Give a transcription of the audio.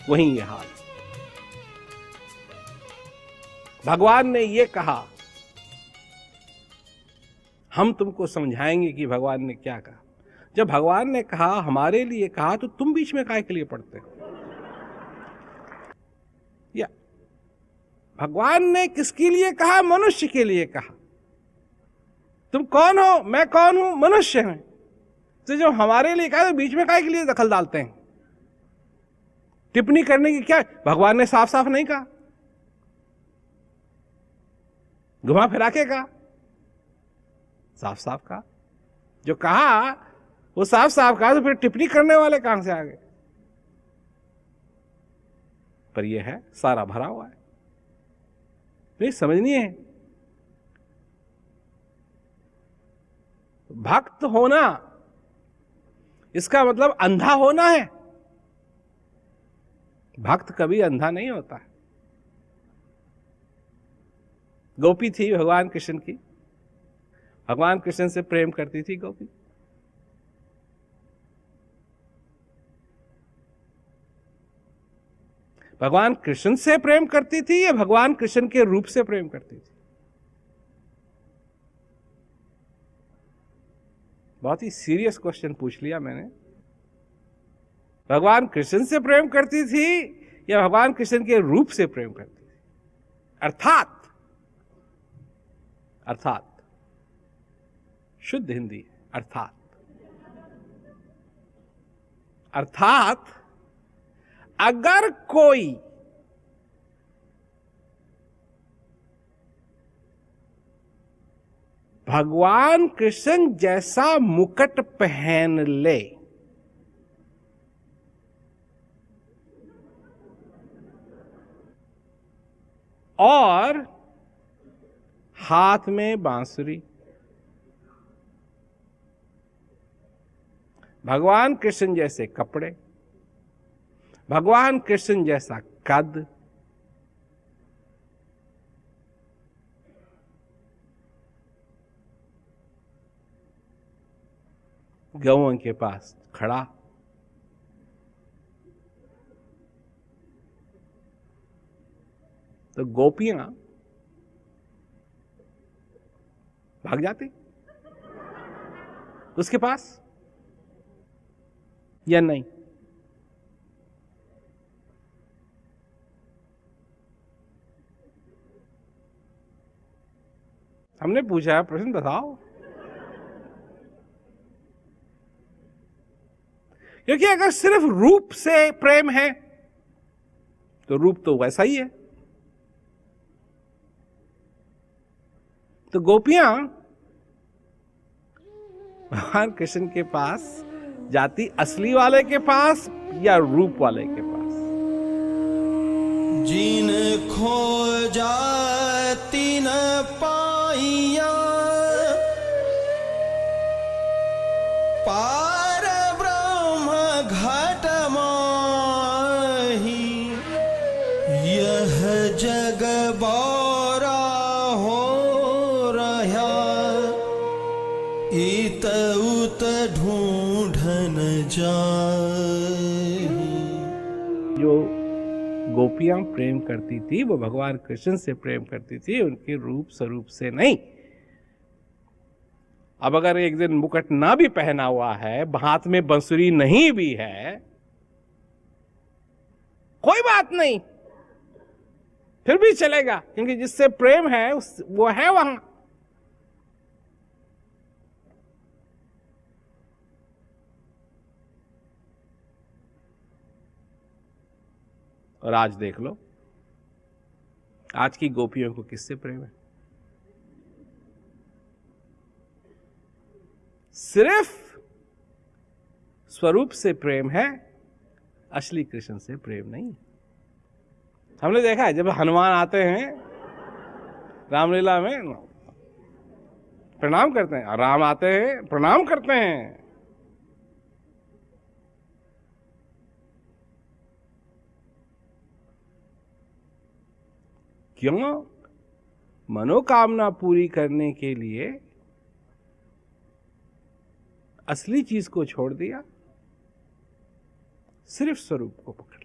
वहीं ये हाल। भगवान ने ये कहा, हम तुमको समझाएंगे कि भगवान ने क्या कहा। जब भगवान ने कहा, हमारे लिए कहा, तो तुम बीच में काहे के लिए पड़ते हो? या भगवान ने किसके लिए कहा? मनुष्य के लिए कहा। तुम कौन हो? मैं कौन हूं? मनुष्य हैं। तो जब हमारे लिए कहा तो बीच में काहे के लिए दखल डालते हैं? टिप्पणी करने की क्या? भगवान ने साफ साफ नहीं कहा, घुमा फिरा के कहा, साफ साफ कहा। जो कहा वो साफ साफ कहा, तो फिर टिप्पणी करने वाले कहां से आ गए? पर यह है सारा भरा हुआ है, नहीं समझनी है। भक्त होना इसका मतलब अंधा होना है। भक्त कभी अंधा नहीं होता है। गोपी थी भगवान कृष्ण की, भगवान कृष्ण से प्रेम करती थी गोपी। भगवान कृष्ण से प्रेम करती थी या भगवान कृष्ण के रूप से प्रेम करती थी? बहुत ही सीरियस क्वेश्चन पूछ लिया मैंने। भगवान कृष्ण से प्रेम करती थी या भगवान कृष्ण के रूप से प्रेम करती थी? अर्थात शुद्ध हिंदी, अर्थात अगर कोई भगवान कृष्ण जैसा मुकुट पहन ले और हाथ में बांसुरी, भगवान कृष्ण जैसे कपड़े, भगवान कृष्ण जैसा कद, गौओं के पास खड़ा, तो गोपियां भाग जाती उसके पास या नहीं? हमने पूछा है, प्रश्न बताओ। क्योंकि अगर सिर्फ रूप से प्रेम है तो रूप तो वैसा ही है। तो गोपियां भगवान कृष्ण के पास जाती असली वाले के पास या रूप वाले के पास? जिन खो जाती न पाइया पार ब्रह्म घट माही, यह जग बौरा हो रहा, इत उत ढूंढन जाहि। जो गोपियां प्रेम करती थी वो भगवान कृष्ण से प्रेम करती थी, उनके रूप स्वरूप से नहीं। अब अगर एक दिन मुकुट ना भी पहना हुआ है, हाथ में बंसुरी नहीं भी है, कोई बात नहीं, फिर भी चलेगा, क्योंकि जिससे प्रेम है वो है वहां। और आज देख लो, आज की गोपियों को किससे प्रेम है? सिर्फ स्वरूप से प्रेम है, असली कृष्ण से प्रेम नहीं। हमने देखा है जब हनुमान आते हैं रामलीला में प्रणाम करते हैं, राम आते हैं प्रणाम करते हैं। क्यों? मनोकामना पूरी करने के लिए असली चीज को छोड़ दिया, सिर्फ स्वरूप को पकड़।